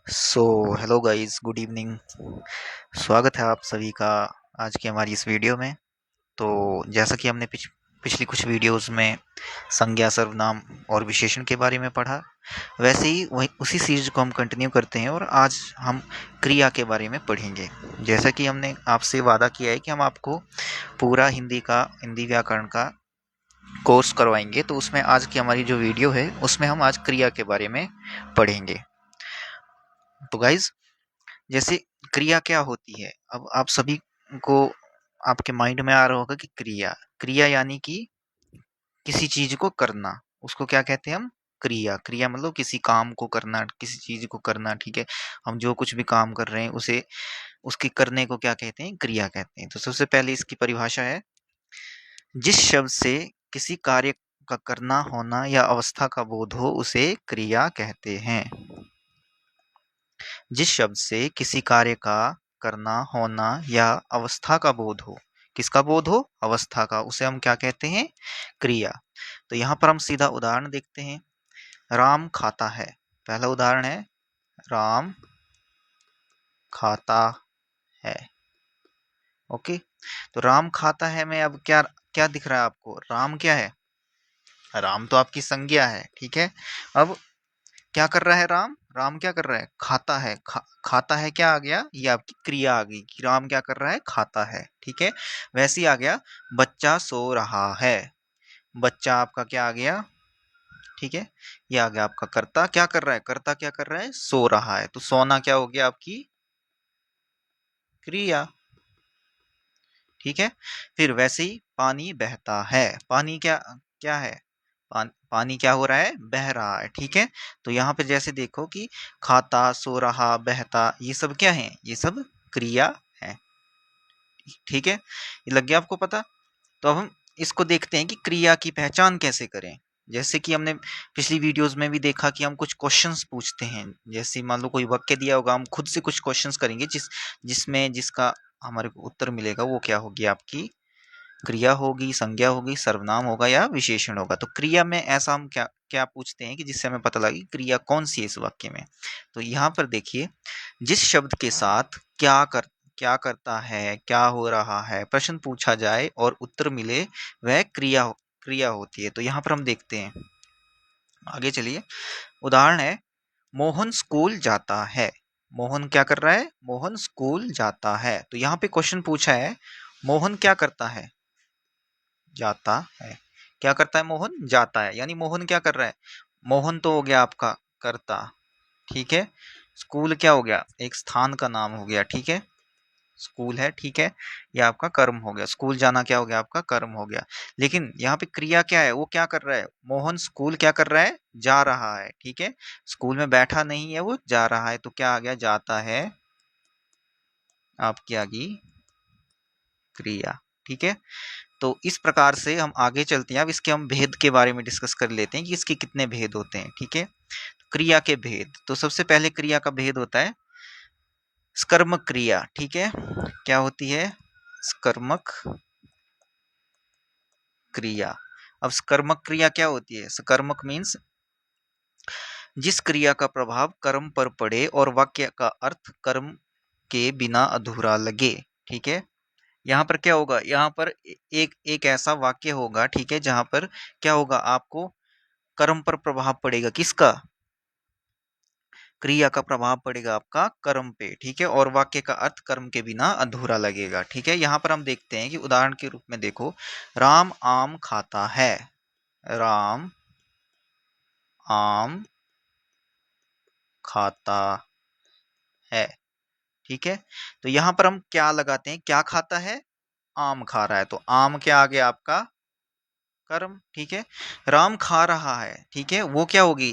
So hello guys, good evening. स्वागत है आप सभी का आज की हमारी इस वीडियो में। तो जैसा कि हमने पिछली कुछ वीडियोस में संज्ञा, सर्वनाम और विशेषण के बारे में पढ़ा, वैसे ही वही उसी सीरीज को हम कंटिन्यू करते हैं और आज हम क्रिया के बारे में पढ़ेंगे। जैसा कि हमने आपसे वादा किया है कि हम आपको पूरा हिंदी व्याकरण का कोर्स करवाएंगे, तो उसमें आज की हमारी जो वीडियो है उसमें हम आज क्रिया के बारे में पढ़ेंगे। तो गाइज, जैसे क्रिया क्या होती है, अब आप सभी को आपके माइंड में आ रहा होगा कि क्रिया क्रिया यानी कि किसी चीज को करना, उसको क्या कहते हैं हम? क्रिया। क्रिया मतलब किसी काम को करना, किसी चीज को करना। ठीक है, हम जो कुछ भी काम कर रहे हैं उसे उसके करने को क्या कहते हैं? क्रिया कहते हैं। तो सबसे पहले इसकी परिभाषा है, जिस शब्द से किसी कार्य का करना, होना या अवस्था का बोध हो उसे क्रिया कहते हैं। जिस शब्द से किसी कार्य का करना, होना या अवस्था का बोध हो, किसका बोध हो? अवस्था का, उसे हम क्या कहते हैं? क्रिया। तो यहाँ पर हम सीधा उदाहरण देखते हैं। राम खाता है, पहला उदाहरण है, राम खाता है। ओके, तो राम खाता है में अब क्या क्या दिख रहा है आपको? राम क्या है? राम तो आपकी संज्ञा है। ठीक है, अब क्या कर रहा है राम? राम क्या कर रहा है? खाता है। खाता है क्या आ गया? ये आपकी क्रिया आ गई कि राम क्या कर रहा है? खाता है। ठीक है, वैसे ही आ गया बच्चा सो रहा है। बच्चा आपका क्या आ गया? ठीक है, ये आ गया आपका कर्ता। क्या कर रहा है? कर्ता क्या कर रहा है? सो रहा है। तो सोना क्या हो गया? आपकी क्रिया। ठीक है, फिर वैसे ही पानी बहता है। पानी क्या क्या है? पानी क्या हो रहा है? बह रहा है। ठीक है, तो यहाँ पे जैसे देखो कि खाता, सो रहा, बहता, ये सब क्या है? ये सब क्रिया है। ठीक है, ये लग गया आपको पता? तो अब हम इसको देखते हैं कि क्रिया की पहचान कैसे करें। जैसे कि हमने पिछली वीडियोस में भी देखा कि हम कुछ क्वेश्चंस पूछते हैं। जैसे मान लो कोई वाक्य दिया होगा, हम खुद से कुछ क्वेश्चंस करेंगे जिसमें जिसका हमारे को उत्तर मिलेगा वो क्या होगी? आपकी क्रिया होगी, संज्ञा होगी, सर्वनाम होगा या विशेषण होगा। तो क्रिया में ऐसा हम क्या क्या पूछते हैं कि जिससे हमें पता लगे क्रिया कौन सी है इस वाक्य में। तो यहाँ पर देखिए, जिस शब्द के साथ क्या करता है, क्या हो रहा है, प्रश्न पूछा जाए और उत्तर मिले, वह क्रिया होती है। तो यहाँ पर हम देखते हैं, आगे चलिए। उदाहरण है, मोहन स्कूल जाता है। मोहन क्या कर रहा है? मोहन स्कूल जाता है। तो यहाँ पे क्वेश्चन पूछा है, मोहन क्या करता है? जाता है। क्या करता है? मोहन जाता है, यानी मोहन क्या कर रहा है? मोहन तो हो गया आपका कर्ता। ठीक है, स्कूल क्या हो गया? एक स्थान का नाम हो गया। ठीक है, स्कूल है। ठीक है, ये आपका कर्म हो गया। स्कूल जाना क्या हो गया? आपका कर्म हो गया। लेकिन यहाँ पे क्रिया क्या है? वो क्या कर रहा है? मोहन स्कूल क्या कर रहा है? जा रहा है। ठीक है, स्कूल में बैठा नहीं है, वो जा रहा है। तो क्या आ गया? जाता है आपकी आ गई क्रिया। ठीक है, तो इस प्रकार से हम आगे चलते हैं। अब इसके हम भेद के बारे में डिस्कस कर लेते हैं कि इसके कितने भेद होते हैं। ठीक है, क्रिया के भेद। तो सबसे पहले क्रिया का भेद होता है स्कर्मक क्रिया। ठीक है, क्या होती है? स्कर्मक क्रिया। अब स्कर्मक क्रिया क्या होती है? स्कर्मक मीन्स जिस क्रिया का प्रभाव कर्म पर पड़े और वाक्य का अर्थ कर्म के बिना अधूरा लगे। ठीक है, यहाँ पर क्या होगा? यहाँ पर एक एक ऐसा वाक्य होगा, ठीक है, जहां पर क्या होगा? आपको कर्म पर प्रभाव पड़ेगा। किसका? क्रिया का प्रभाव पड़ेगा आपका कर्म पे। ठीक है, और वाक्य का अर्थ कर्म के बिना अधूरा लगेगा। ठीक है, यहाँ पर हम देखते हैं कि उदाहरण के रूप में देखो, राम आम खाता है। राम आम खाता है। ठीक है, तो यहाँ पर हम क्या लगाते हैं? क्या खाता है? आम खा रहा है। तो आम क्या आ गया? आपका कर्म। ठीक है, राम खा रहा है। ठीक है, वो क्या होगी?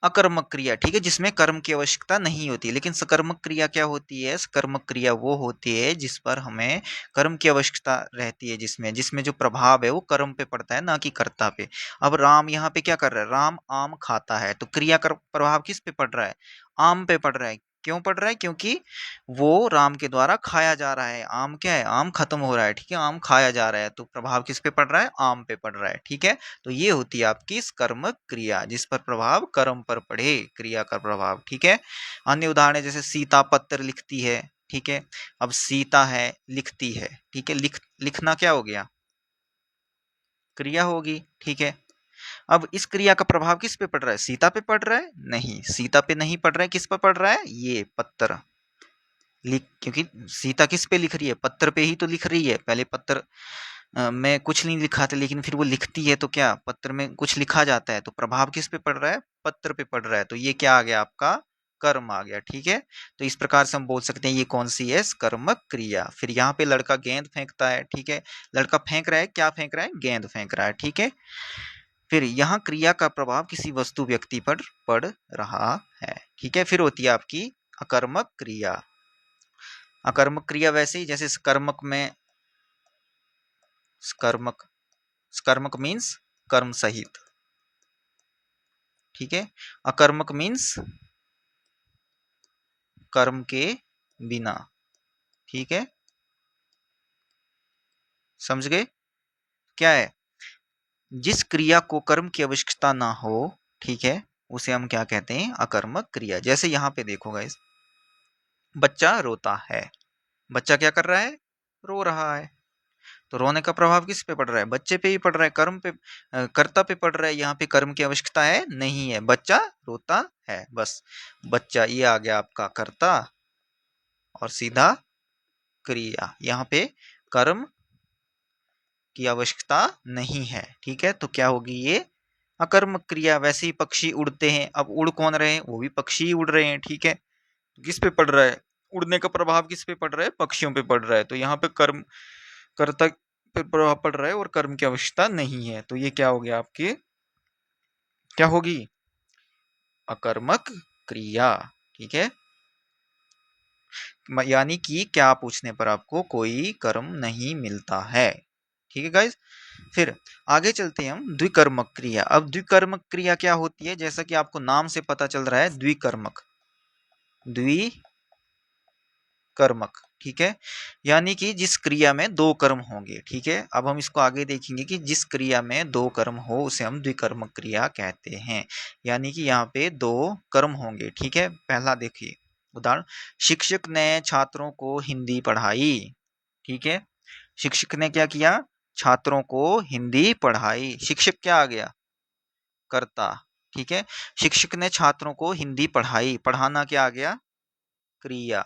अकर्मक क्रिया। ठीक है, जिसमें कर्म की आवश्यकता नहीं होती। लेकिन सकर्मक क्रिया क्या होती है? सकर्मक क्रिया वो होती है जिस पर हमें कर्म की आवश्यकता रहती है, जिसमें जिसमें जो प्रभाव है वो कर्म पे पड़ता है, ना कि कर्ता पे। अब राम यहाँ पे क्या कर रहा है? राम आम खाता है। तो क्रिया का प्रभाव किस पे पड़ रहा है? आम पे पड़ रहा है। क्यों पड़ रहा है? क्योंकि वो राम के द्वारा खाया जा रहा है। आम क्या है? आम खत्म हो रहा है, ठीक है, आम खाया जा रहा है, तो प्रभाव किस पे पड़ रहा है? आम पे पड़ रहा है, ठीक है। तो ये होती है आपकी कर्मक क्रिया, जिस पर प्रभाव कर्म पर पड़े, क्रिया का प्रभाव, ठीक है। अन्य उदाहरण है जैसे सीता पत्र लिखती है, ठीक है। अब सीता है, लिखती है, ठीक है, लिखना क्या हो गया? क्रिया होगी, ठीक है। अब इस क्रिया का प्रभाव किस पे पड़ रहा है? सीता पे पड़ रहा है? नहीं, सीता पे नहीं पड़ रहा है, किस पे पड़ रहा है? ये पत्थर लिख, क्योंकि सीता किस पे लिख रही है? पत्थर पे ही तो लिख रही है। पहले पत्थर में कुछ नहीं लिखा था, लेकिन फिर वो लिखती है तो क्या पत्थर में कुछ लिखा जाता है, तो प्रभाव किस पे पड़ रहा है? पत्थर पे पड़ रहा है, तो ये क्या आ गया? आपका कर्म आ गया, ठीक है। तो इस प्रकार से हम बोल सकते हैं ये कौन सी है? कर्मक क्रिया। फिर यहाँ पे लड़का गेंद फेंकता है, ठीक है। लड़का फेंक रहा है, क्या फेंक रहा है? गेंद फेंक रहा है, ठीक है। फिर यहाँ क्रिया का प्रभाव किसी वस्तु व्यक्ति पर पड़ रहा है, ठीक है। फिर होती है आपकी अकर्मक क्रिया। अकर्मक क्रिया वैसे ही जैसे कर्मक में कर्मक, कर्मक मीन्स कर्म सहित, ठीक है। अकर्मक मीन्स कर्म के बिना, ठीक है। समझ गए? क्या है? जिस क्रिया को कर्म की आवश्यकता ना हो, ठीक है, उसे हम क्या कहते हैं? अकर्मक क्रिया। जैसे यहाँ पे देखो गाइस, बच्चा रोता है। बच्चा क्या कर रहा है? रो रहा है। तो रोने का प्रभाव किस पे पड़ रहा है? बच्चे पे ही पड़ रहा है, कर्म पे, कर्ता पे पड़ रहा है। यहाँ पे कर्म की आवश्यकता है नहीं है, बच्चा रोता है, बस। बच्चा ये आ गया आपका कर्ता, और सीधा क्रिया। यहाँ पे कर्म की आवश्यकता नहीं है, ठीक है। तो क्या होगी ये? अकर्मक क्रिया। वैसे ही पक्षी उड़ते हैं, अब उड़ कौन रहे हैं? वो भी पक्षी ही उड़ रहे हैं, ठीक है। तो किस पे पड़ रहा है? उड़ने का प्रभाव किस पे पड़ रहा है? पक्षियों पे पड़ रहा है। तो यहाँ पे कर्म, कर्ता पे प्रभाव पड़ रहा है और कर्म की आवश्यकता नहीं है, तो ये क्या हो गया आपके? क्या होगी? अकर्मक क्रिया, ठीक है। यानी कि क्या पूछने पर आपको कोई कर्म नहीं मिलता है, ठीक है गाइज। फिर आगे चलते हैं हम द्विकर्मक क्रिया। अब द्विकर्मक क्रिया क्या होती है? जैसा कि आपको नाम से पता चल रहा है, द्विकर्मक, द्विकर्मक, ठीक है। यानी कि जिस क्रिया में दो कर्म होंगे, ठीक है। अब हम इसको आगे देखेंगे कि जिस क्रिया में दो कर्म हो उसे हम द्विकर्मक क्रिया कहते हैं। यानी कि यहाँ पे दो कर्म होंगे, ठीक है। पहला देखिए उदाहरण, शिक्षक ने छात्रों को हिंदी पढ़ाई, ठीक है। शिक्षक ने क्या किया? छात्रों को हिंदी पढ़ाई। शिक्षक क्या आ गया? कर्ता, ठीक है। शिक्षक ने छात्रों को हिंदी पढ़ाई, पढ़ाना क्या आ गया? क्रिया,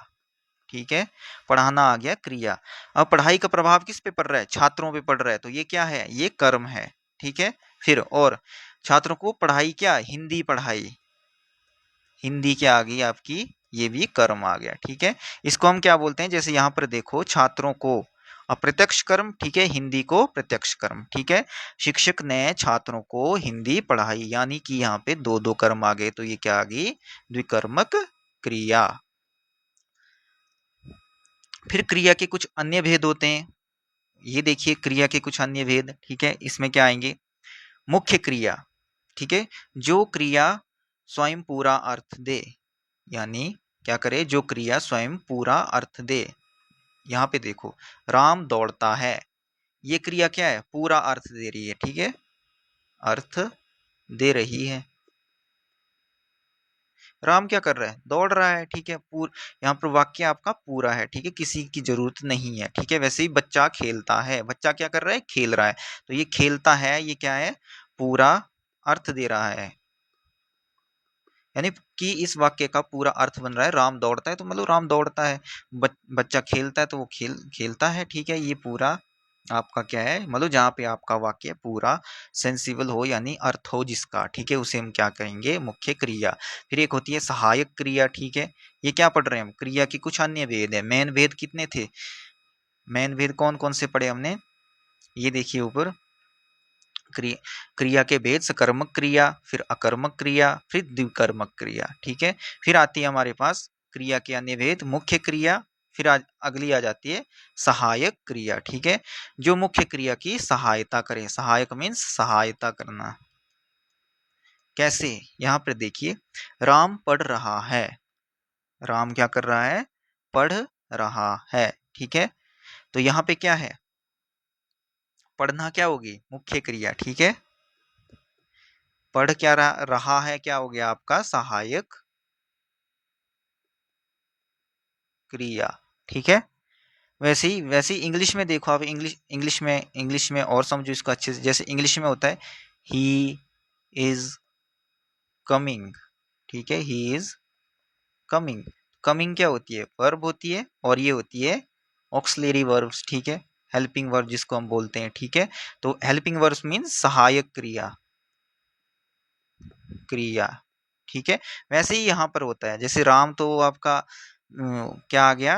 ठीक है। पढ़ाना आ गया क्रिया। अब पढ़ाई का प्रभाव किस पे पड़ रहा है? छात्रों पे पड़ रहा है, तो ये क्या है? ये कर्म है, ठीक है। फिर और छात्रों को पढ़ाई, क्या? हिंदी पढ़ाई। हिंदी क्या आ गई आपकी? ये भी कर्म आ गया, ठीक है। इसको हम क्या बोलते हैं? जैसे यहाँ पर देखो, छात्रों को अप्रत्यक्ष कर्म, ठीक है, हिंदी को प्रत्यक्ष कर्म, ठीक है। शिक्षक ने छात्रों को हिंदी पढ़ाई, यानी कि यहाँ पे दो दो कर्म आ गए, तो ये क्या आ गई? द्विकर्मक क्रिया। फिर क्रिया के कुछ अन्य भेद होते हैं। ये देखिए क्रिया के कुछ अन्य भेद, ठीक है। इसमें क्या आएंगे? मुख्य क्रिया, ठीक है, जो क्रिया स्वयं पूरा अर्थ दे। यानी क्या करे? जो क्रिया स्वयं पूरा अर्थ दे। यहाँ पे देखो, राम दौड़ता है, ये क्रिया क्या है? पूरा अर्थ दे रही है, ठीक है, अर्थ दे रही है। राम क्या कर रहा है? दौड़ रहा है, ठीक है। यहाँ पर वाक्य आपका पूरा है, ठीक है, किसी की जरूरत नहीं है, ठीक है। वैसे ही बच्चा खेलता है, बच्चा क्या कर रहा है? खेल रहा है। तो ये खेलता है, ये क्या है? पूरा अर्थ दे रहा है। यानी कि इस वाक्य का पूरा अर्थ बन रहा है, राम दौड़ता है तो मतलब राम दौड़ता है, बच्चा खेलता है तो वो खेलता है, ठीक है। ये पूरा आपका क्या है? मतलब जहाँ पे आपका वाक्य पूरा सेंसिबल हो, यानी अर्थ हो जिसका, ठीक है, उसे हम क्या कहेंगे? मुख्य क्रिया। फिर एक होती है सहायक क्रिया, ठीक है। ये क्या पढ़ रहे हैं हम? क्रिया के कुछ अन्य भेद है। मेन भेद कितने थे? मेन भेद कौन कौन से पढ़े हमने? ये देखिए ऊपर, क्रिया, क्रिया के भेद, सकर्मक क्रिया, फिर अकर्मक क्रिया, फिर द्विकर्मक क्रिया, ठीक है। फिर आती है हमारे पास क्रिया के अन्य भेद, मुख्य क्रिया, फिर अगली आ जाती है सहायक क्रिया, ठीक है, जो मुख्य क्रिया की सहायता करे। सहायक मीन्स सहायता करना। कैसे? यहाँ पर देखिए, राम पढ़ रहा है, राम क्या कर रहा है? पढ़ रहा है। ठीक है, तो यहाँ पे क्या है? पढ़ना क्या होगी? मुख्य क्रिया। ठीक है, पढ़ क्या रहा है, क्या हो गया आपका? सहायक क्रिया। ठीक है, वैसे ही इंग्लिश में देखो आप, इंग्लिश में और समझो इसको अच्छे से। जैसे इंग्लिश में होता है ही इज कमिंग। ठीक है, ही इज कमिंग। कमिंग क्या होती है? वर्ब होती है, और ये होती है ऑक्सिलरी वर्ब्स। ठीक है, हेल्पिंग वर्ब जिसको हम बोलते हैं। ठीक है, तो हेल्पिंग वर्ब्स मीन्स सहायक क्रिया। क्रिया, ठीक है, वैसे ही यहाँ पर होता है। जैसे राम तो आपका क्या आ गया?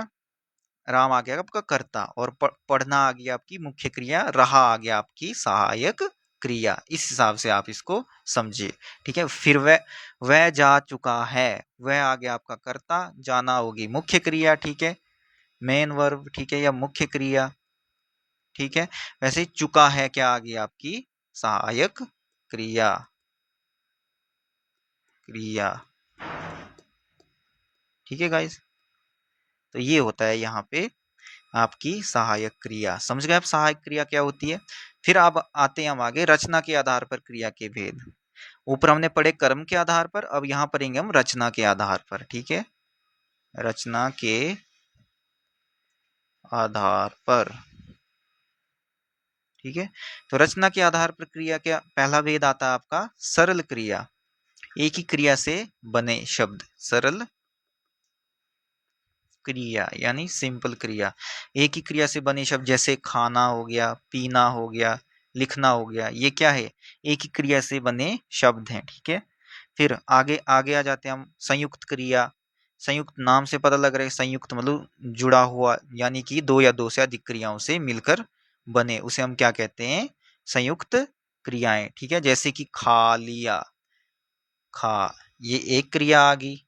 राम आ गया आपका कर्ता, और पढ़ना आ गया आपकी मुख्य क्रिया, रहा आ गया आपकी सहायक क्रिया। इस हिसाब से आप इसको समझिए। ठीक है, फिर वह जा चुका है, वह आ गया आपका कर्ता, जाना होगी मुख्य क्रिया। ठीक है, मेन वर्ब। ठीक है, या मुख्य क्रिया। ठीक है, वैसे ही चुका है क्या आ गई? आपकी सहायक क्रिया। क्रिया, ठीक है गाइस, तो ये होता है यहाँ पे आपकी सहायक क्रिया। समझ गए आप सहायक क्रिया क्या होती है? फिर अब आते हैं हम आगे, रचना के आधार पर क्रिया के भेद। ऊपर हमने पढ़े कर्म के आधार पर, अब यहाँ पढ़ेंगे हम रचना के आधार पर। ठीक है, रचना के आधार पर। ठीक है, तो रचना के आधार पर क्रिया क्या? पहला भेद आता है आपका सरल क्रिया, एक ही क्रिया से बने शब्द। सरल क्रिया यानी सिंपल क्रिया, एक ही क्रिया से बने शब्द। जैसे खाना हो गया, पीना हो गया, लिखना हो गया, ये क्या है? एक ही क्रिया से बने शब्द हैं। ठीक है, फिर आगे आगे आ जाते हैं हम संयुक्त क्रिया। संयुक्त नाम से पता लग रहा है, संयुक्त मतलब जुड़ा हुआ, यानी कि दो या दो से अधिक क्रियाओं से मिलकर बने, उसे हम क्या कहते हैं? संयुक्त क्रियाएं। ठीक है, जैसे कि खा लिया, खा, ये एक क्रिया आ गई।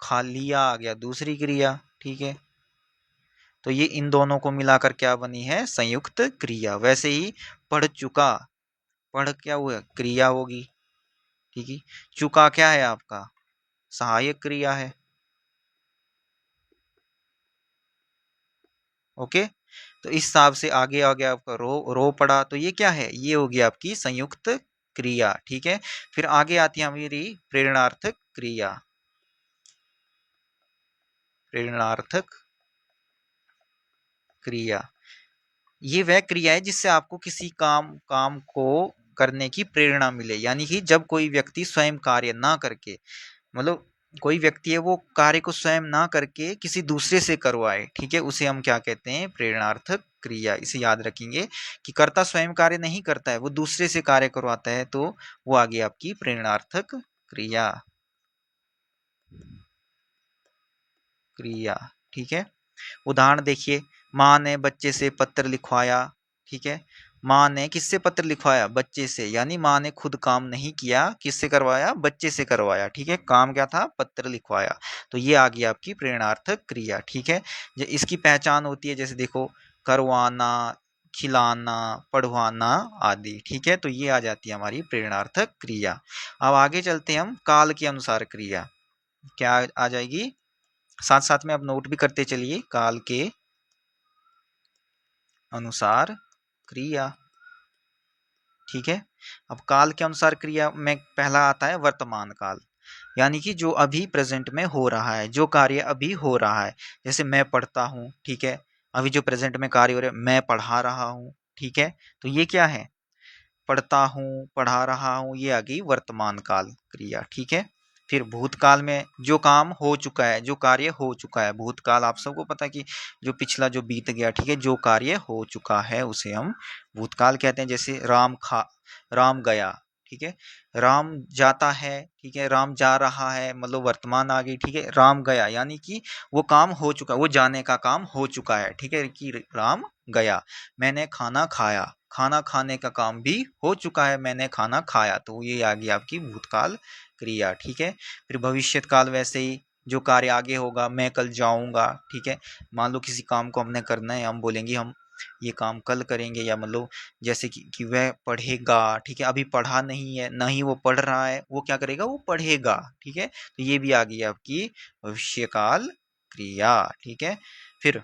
खा लिया आ गया दूसरी क्रिया। ठीक है, तो ये इन दोनों को मिलाकर क्या बनी है? संयुक्त क्रिया। वैसे ही पढ़ चुका, पढ़ क्या हुआ? क्रिया होगी। ठीक है, चुका क्या है आपका? सहायक क्रिया है। ओके, तो इस हिसाब से आगे आ गया आपका रो पड़ा, तो ये क्या है? ये होगी आपकी संयुक्त क्रिया। ठीक है, फिर आगे आती है हमारी प्रेरणार्थक क्रिया। प्रेरणार्थक क्रिया, ये वह क्रिया है जिससे आपको किसी काम काम को करने की प्रेरणा मिले। यानी कि जब कोई व्यक्ति स्वयं कार्य ना करके, मतलब कोई व्यक्ति है वो कार्य को स्वयं ना करके किसी दूसरे से करवाए। ठीक है, उसे हम क्या कहते हैं? प्रेरणार्थक क्रिया। इसे याद रखेंगे कि कर्ता स्वयं कार्य नहीं करता है, वो दूसरे से कार्य करवाता है, तो वो आ गई आपकी प्रेरणार्थक क्रिया। क्रिया, ठीक है, उदाहरण देखिए, माँ ने बच्चे से पत्र लिखवाया। ठीक है, माँ ने किससे पत्र लिखवाया? बच्चे से, यानी माँ ने खुद काम नहीं किया, किससे करवाया? बच्चे से करवाया। ठीक है, काम क्या था? पत्र लिखवाया। तो ये आ गई आपकी प्रेरणार्थक क्रिया। ठीक है, इसकी पहचान होती है, जैसे देखो, करवाना, खिलाना, पढ़वाना आदि। ठीक है, तो ये आ जाती है हमारी प्रेरणार्थक क्रिया। अब आगे चलते हैं हम, काल के अनुसार क्रिया क्या आ जाएगी? साथ साथ में आप नोट भी करते चलिए, काल के अनुसार क्रिया। ठीक है, अब काल के अनुसार क्रिया में पहला आता है वर्तमान काल, यानी कि जो अभी प्रेजेंट में हो रहा है, जो कार्य अभी हो रहा है। जैसे मैं पढ़ता हूँ। ठीक है, अभी जो प्रेजेंट में कार्य हो रहा है, मैं पढ़ा रहा हूँ। ठीक है, तो ये क्या है? पढ़ता हूँ, पढ़ा रहा हूँ, ये आ गई वर्तमान काल क्रिया। ठीक है, फिर भूतकाल में जो काम हो चुका है, जो कार्य हो चुका है, भूतकाल आप सबको पता है कि जो पिछला जो बीत गया। ठीक है, जो कार्य हो चुका है उसे हम भूतकाल कहते हैं। जैसे राम गया। ठीक है, राम जाता है। ठीक है, राम जा रहा है, मतलब वर्तमान आ गई। ठीक है, राम गया यानी कि वो काम हो चुका, वो जाने का काम हो चुका है। ठीक है, कि राम गया। मैंने खाना खाया, खाना खाने का काम भी हो चुका है, मैंने खाना खाया, तो ये आ गई आपकी भूतकाल क्रिया। ठीक है, फिर भविष्यत काल, वैसे ही जो कार्य आगे होगा, मैं कल जाऊंगा। ठीक है, मान लो किसी काम को हमने करना है, हम बोलेंगे हम ये काम कल करेंगे, या मतलब जैसे कि वह पढ़ेगा, ठीक है, अभी पढ़ा नहीं है, ना ही वो पढ़ रहा है, वो क्या करेगा, वो पढ़ेगा, ठीक है। तो ये भी आ गई आपकी भविष्यकाल क्रिया, ठीक है। फिर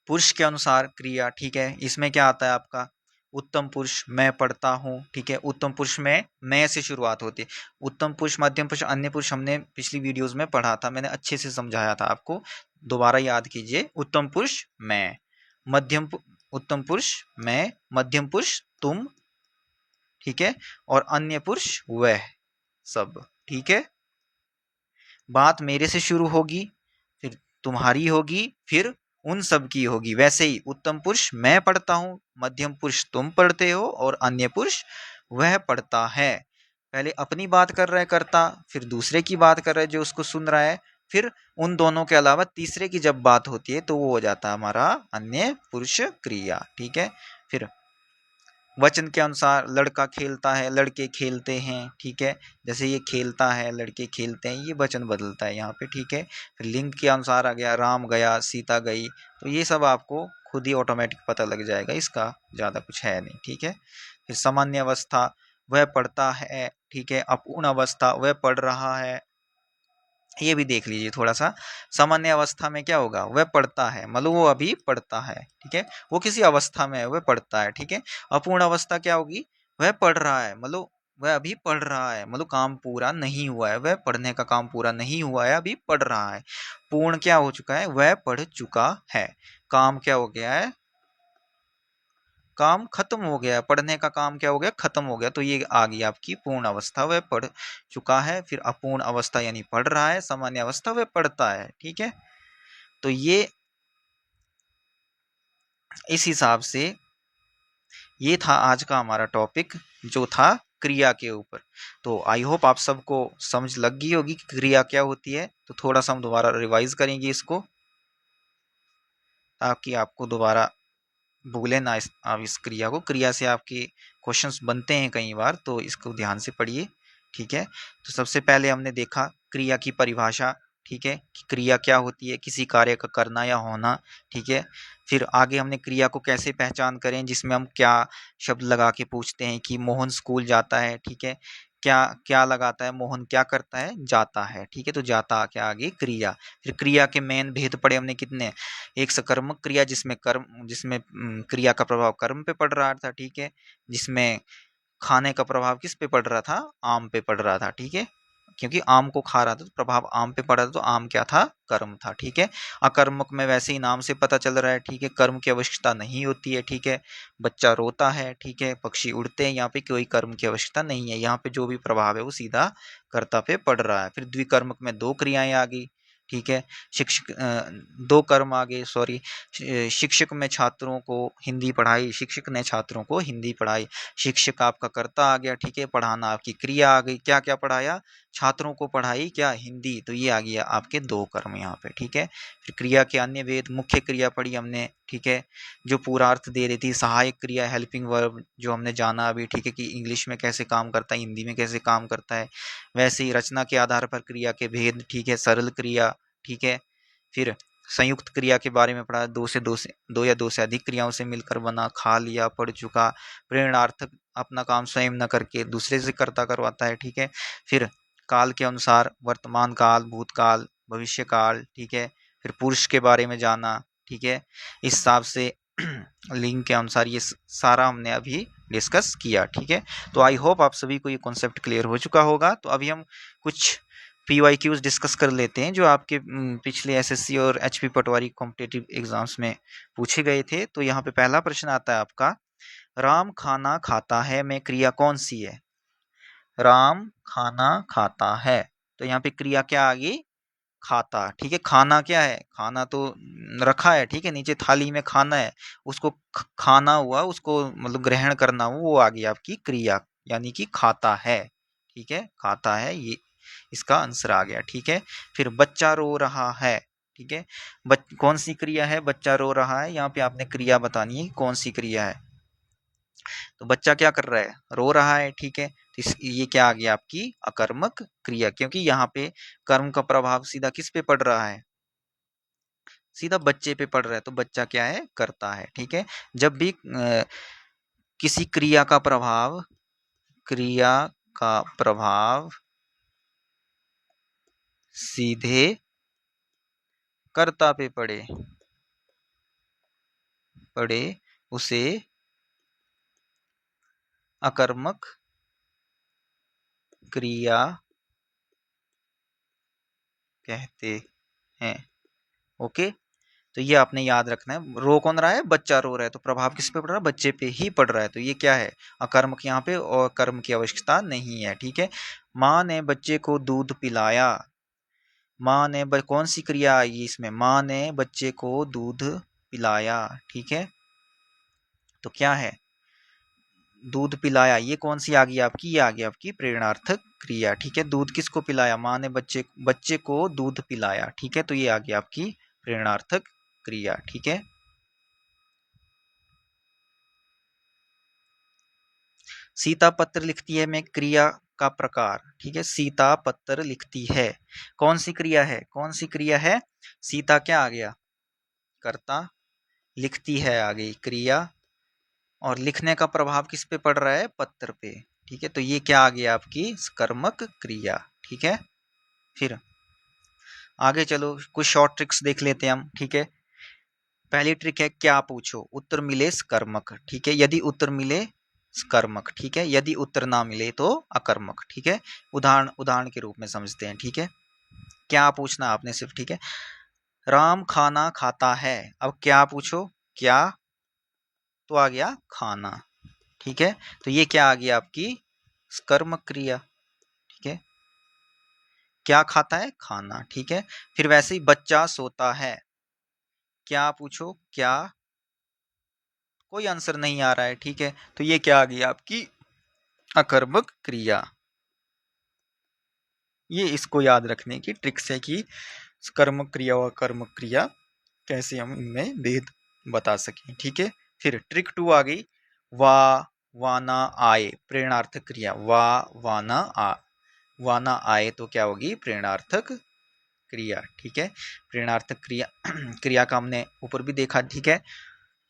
पुरुष के अनुसार क्रिया, ठीक है, इसमें क्या आता है आपका उत्तम पुरुष, मैं पढ़ता हूँ, ठीक है। उत्तम पुरुष में मैं से शुरुआत होती है। उत्तम पुरुष, मध्यम पुरुष, अन्य पुरुष हमने पिछली वीडियोस में पढ़ा था, मैंने अच्छे से समझाया था आपको, दोबारा याद कीजिए। उत्तम पुरुष मैं, उत्तम पुरुष मैं, मध्यम पुरुष तुम, ठीक है, और अन्य पुरुष वह सब, ठीक है। बात मेरे से शुरू होगी, फिर तुम्हारी होगी, फिर उन सब की होगी। वैसे ही उत्तम पुरुष मैं पढ़ता हूँ, मध्यम पुरुष तुम पढ़ते हो, और अन्य पुरुष वह पढ़ता है। पहले अपनी बात कर रहा है कर्ता, फिर दूसरे की बात कर रहा है जो उसको सुन रहा है, फिर उन दोनों के अलावा तीसरे की जब बात होती है तो वो हो जाता है हमारा अन्य पुरुष क्रिया, ठीक है। फिर वचन के अनुसार लड़का खेलता है, लड़के खेलते हैं, ठीक है। जैसे ये खेलता है, लड़के खेलते हैं, ये वचन बदलता है यहाँ पे, ठीक है। फिर लिंग के अनुसार आ गया, राम गया, सीता गई, तो ये सब आपको खुद ही ऑटोमेटिक पता लग जाएगा, इसका ज़्यादा कुछ है नहीं, ठीक है। फिर सामान्य अवस्था, वह पढ़ता है, ठीक है। अपूर्ण अवस्था, वह पढ़ रहा है, ये भी देख लीजिए थोड़ा सा। सामान्य अवस्था में क्या होगा, वह पढ़ता है, मतलब वो अभी पढ़ता है, ठीक है, वो किसी अवस्था में है, वह पढ़ता है, ठीक है। अपूर्ण अवस्था क्या होगी, वह पढ़ रहा है, मतलब वह अभी पढ़ रहा है, मतलब काम पूरा नहीं हुआ है, वह पढ़ने का काम पूरा नहीं हुआ है, अभी पढ़ रहा है। पूर्ण क्या हो चुका है, वह पढ़ चुका है। काम क्या हो गया है, काम खत्म हो गया, पढ़ने का काम क्या हो गया, खत्म हो गया, तो ये आ गई आपकी पूर्ण अवस्था, वह पढ़ चुका है। फिर अपूर्ण अवस्था यानी पढ़ रहा है, सामान्य अवस्था वह पढ़ता है, ठीक है। तो ये इस हिसाब से ये था आज का हमारा टॉपिक, जो था क्रिया के ऊपर। तो आई होप आप सबको समझ लग गई होगी कि क्रिया क्या होती है। तो थोड़ा सा हम दोबारा रिवाइज करेंगे इसको, ताकि आपको दोबारा भूले ना आप इस क्रिया को। क्रिया से आपके क्वेश्चंस बनते हैं कई बार, तो इसको ध्यान से पढ़िए, ठीक है। तो सबसे पहले हमने देखा क्रिया की परिभाषा, ठीक है, कि क्रिया क्या होती है, किसी कार्य का करना या होना, ठीक है। फिर आगे हमने क्रिया को कैसे पहचान करें, जिसमें हम क्या शब्द लगा के पूछते हैं कि मोहन स्कूल जाता है, ठीक है। क्या क्या लगाता है, मोहन क्या करता है, जाता है, ठीक है। तो जाता क्या आगे क्रिया। फिर क्रिया के मेन भेद पड़े हमने कितने, एक सकर्मक क्रिया जिसमें क्रिया का प्रभाव कर्म पे पड़ रहा था, ठीक है। जिसमें खाने का प्रभाव किस पे पड़ रहा था, आम पे पड़ रहा था, ठीक है। क्योंकि आम को खा रहा था तो प्रभाव आम पे पड़ा था, तो आम क्या था, कर्म था, ठीक है। अकर्मक में वैसे ही नाम से पता चल रहा है, ठीक है, कर्म की आवश्यकता नहीं होती है, ठीक है। बच्चा रोता है, ठीक है, पक्षी उड़ते हैं, यहाँ पे कोई कर्म की आवश्यकता नहीं है, यहाँ पे जो भी प्रभाव है वो सीधा कर्ता पे पड़ रहा है। फिर द्विकर्मक में दो क्रियाएं आ गई, ठीक है। शिक्षक दो कर्म आ गए, सॉरी। शिक्षक में छात्रों को हिंदी पढ़ाई, शिक्षक ने छात्रों को हिंदी पढ़ाई। शिक्षक आपका कर्ता आ गया, ठीक है, पढ़ाना आपकी क्रिया आ गई, क्या क्या पढ़ाया, छात्रों को पढ़ाई क्या, हिंदी, तो ये आ गया आपके दो कर्म यहाँ पे, ठीक है। फिर क्रिया के अन्य भेद, मुख्य क्रिया पढ़ी हमने, ठीक है, जो पूरा अर्थ दे रही थी। सहायक क्रिया, हेल्पिंग वर्ब, जो हमने जाना अभी, ठीक है, कि इंग्लिश में कैसे काम करता है, हिंदी में कैसे काम करता है। वैसे ही रचना के आधार पर क्रिया के भेद, ठीक है, सरल क्रिया, ठीक है। फिर संयुक्त क्रिया के बारे में पढ़ा, दो या दो से अधिक क्रियाओं से मिलकर बना, खा लिया, पढ़ चुका। प्रेरणार्थक, अपना काम स्वयं न करके दूसरे से कर्ता करवाता है, ठीक है। फिर काल के अनुसार वर्तमान काल, भूतकाल, भविष्य काल, ठीक है। फिर पुरुष के बारे में जाना, ठीक है, इस हिसाब से लिंग के अनुसार ये सारा हमने अभी डिस्कस किया, ठीक है। तो आई होप आप सभी को ये कॉन्सेप्ट क्लियर हो चुका होगा। तो अभी हम कुछ PYQs डिस्कस कर लेते हैं जो आपके पिछले SSC और HP पटवारी कॉम्पिटेटिव एग्जाम्स में पूछे गए थे। तो यहाँ पे पहला प्रश्न आता है आपका, राम खाना खाता है में क्रिया कौन सी है। राम खाना खाता है, तो यहाँ पे क्रिया क्या आ गई, खाता, ठीक है। खाना क्या है, खाना तो रखा है, ठीक है, नीचे थाली में खाना है, उसको खाना हुआ, उसको मतलब ग्रहण करना हुआ, वो आ गई आपकी क्रिया, यानी कि खाता है, ठीक है, खाता है, ये इसका आंसर आ गया, ठीक है। फिर बच्चा रो रहा है, ठीक है, कौन सी क्रिया है, बच्चा रो रहा है, यहाँ पे आपने क्रिया बतानी है कि कौन सी क्रिया है। तो बच्चा क्या कर रहा है, रो रहा है, ठीक है। तो ये क्या आ गया आपकी अकर्मक क्रिया, क्योंकि यहाँ पे कर्म का प्रभाव सीधा किस पे पड़ रहा है, सीधा बच्चे पे पड़ रहा है तो बच्चा क्या है, करता है। ठीक है, जब भी किसी क्रिया का प्रभाव सीधे कर्ता पे पड़े उसे अकर्मक क्रिया कहते हैं। ओके, तो ये आपने याद रखना है। रो कौन रहा है, बच्चा रो रहा है, तो प्रभाव किस पे पड़ रहा है, बच्चे पे ही पड़ रहा है, तो ये क्या है, अकर्मक यहाँ पे, और कर्म की आवश्यकता नहीं है। ठीक है, माँ ने बच्चे को दूध पिलाया। माँ ने कौन सी क्रिया आई इसमें, माँ ने बच्चे को दूध पिलाया। ठीक है, तो क्या है, दूध पिलाया, ये कौन सी आ गई आपकी, ये आ गई आपकी प्रेरणार्थक क्रिया। ठीक है, दूध किसको पिलाया, माँ ने बच्चे को दूध पिलाया। ठीक है, तो ये आ गई आपकी प्रेरणार्थक क्रिया। ठीक है, सीता पत्र लिखती है में क्रिया का प्रकार। ठीक है, सीता पत्र लिखती है, कौन सी क्रिया है, कौन सी क्रिया है, सीता क्या आ गया, कर्ता, लिखती है आ गई क्रिया, और लिखने का प्रभाव किस पे पड़ रहा है, पत्र पे। ठीक है, तो ये क्या आ गया आपकी कर्मक क्रिया। ठीक है, फिर आगे चलो, कुछ शॉर्ट ट्रिक्स देख लेते हैं हम। ठीक है, पहली ट्रिक है क्या पूछो, उत्तर मिले सकर्मक। ठीक है, यदि उत्तर मिले सकर्मक। ठीक है, यदि उत्तर ना मिले तो अकर्मक। ठीक है, उदाहरण उदाहरण के रूप में समझते हैं। ठीक है, क्या पूछना आपने सिर्फ। ठीक है, राम खाना खाता है, अब क्या पूछो, क्या, तो आ गया खाना। ठीक है, तो ये क्या आ गया आपकी कर्मक क्रिया। ठीक है, क्या खाता है, खाना। ठीक है, फिर वैसे ही बच्चा सोता है, क्या पूछो, क्या, कोई आंसर नहीं आ रहा है। ठीक है, तो ये क्या आ गई आपकी अकर्मक क्रिया। ये इसको याद रखने की ट्रिक्स है कि कर्मक क्रिया और कर्मक क्रिया कैसे हम इनमें भेद बता सकें। ठीक है, फिर ट्रिक 2 आ गई, वा वाना आए प्रेरणार्थक क्रिया, वाना आए तो क्या होगी, प्रेरणार्थक क्रिया। ठीक है, प्रेरणार्थक क्रिया क्रिया का हमने ऊपर भी देखा। ठीक है,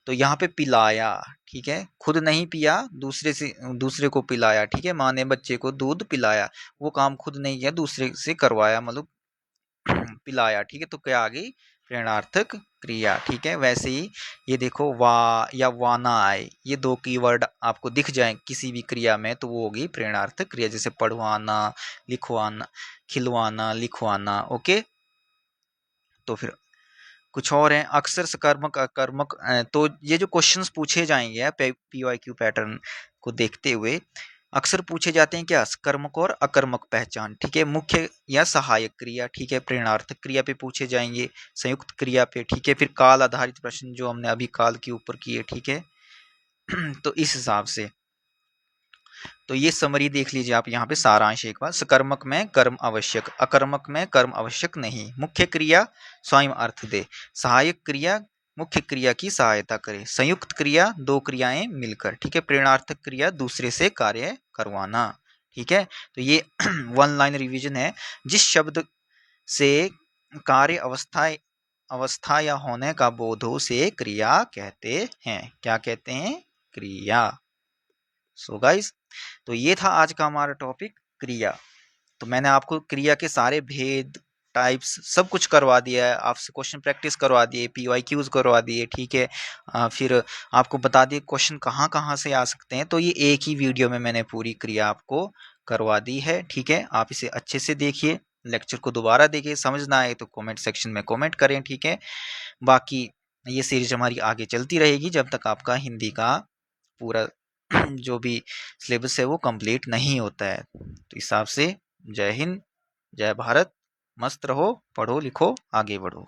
तो यहाँ पे पिलाया। ठीक है, खुद नहीं पिया, दूसरे को पिलाया। ठीक है, माँ ने बच्चे को दूध पिलाया, वो काम खुद नहीं किया, दूसरे से करवाया, मतलब पिलाया। ठीक है, तो क्या आ गई, प्रेरणार्थक क्रिया। ठीक है, वैसे ही ये देखो, वा या वाना आए, ये दो कीवर्ड आपको दिख जाए किसी भी क्रिया में तो वो होगी प्रेरणार्थक क्रिया, जैसे पढ़वाना, लिखवाना, खिलवाना, लिखवाना। ओके, तो फिर कुछ और हैं, अक्सर सकर्मक अकर्मक। तो ये जो क्वेश्चंस पूछे जाएंगे पीवाईक्यू पैटर्न को देखते हुए, अक्सर पूछे जाते हैं क्या, सकर्मक और अकर्मक पहचान। ठीक है, मुख्य या सहायक क्रिया। ठीक है, प्रेरणार्थक क्रिया पे पूछे जाएंगे, संयुक्त क्रिया पे। ठीक है, फिर काल आधारित प्रश्न जो हमने अभी काल के ऊपर किए। ठीक है, तो इस हिसाब से तो ये समरी देख लीजिए आप यहाँ पे, सारांश एक बार, सकर्मक में कर्म आवश्यक, अकर्मक में कर्म आवश्यक नहीं, मुख्य क्रिया स्वयं अर्थ दे, सहायक क्रिया मुख्य क्रिया की सहायता करे, संयुक्त क्रिया दो क्रियाएं मिलकर। ठीक है, प्रेरणार्थक क्रिया दूसरे से कार्य करवाना। ठीक है, तो ये वन लाइन रिवीजन है, जिस शब्द से कार्य अवस्था या होने का बोध हो उसे क्रिया कहते हैं। क्या कहते हैं, क्रिया। सो गाइस, तो ये था आज का हमारा टॉपिक, क्रिया। तो मैंने आपको क्रिया के सारे भेद, टाइप्स सब कुछ करवा दिया है, आपसे क्वेश्चन प्रैक्टिस करवा दिए, पीवाईक्यूज करवा दिए। ठीक है, फिर आपको बता दिए क्वेश्चन कहाँ कहाँ से आ सकते हैं, तो ये एक ही वीडियो में मैंने पूरी क्रिया आपको करवा दी है। ठीक है, आप इसे अच्छे से देखिए, लेक्चर को दोबारा देखिए, समझ ना आए तो कमेंट सेक्शन में कमेंट करें। ठीक है, बाकी ये सीरीज हमारी आगे चलती रहेगी जब तक आपका हिंदी का पूरा जो भी सिलेबस है वो कंप्लीट नहीं होता है। तो इस हिसाब से जय हिंद, जय भारत, मस्त रहो, पढ़ो लिखो, आगे बढ़ो।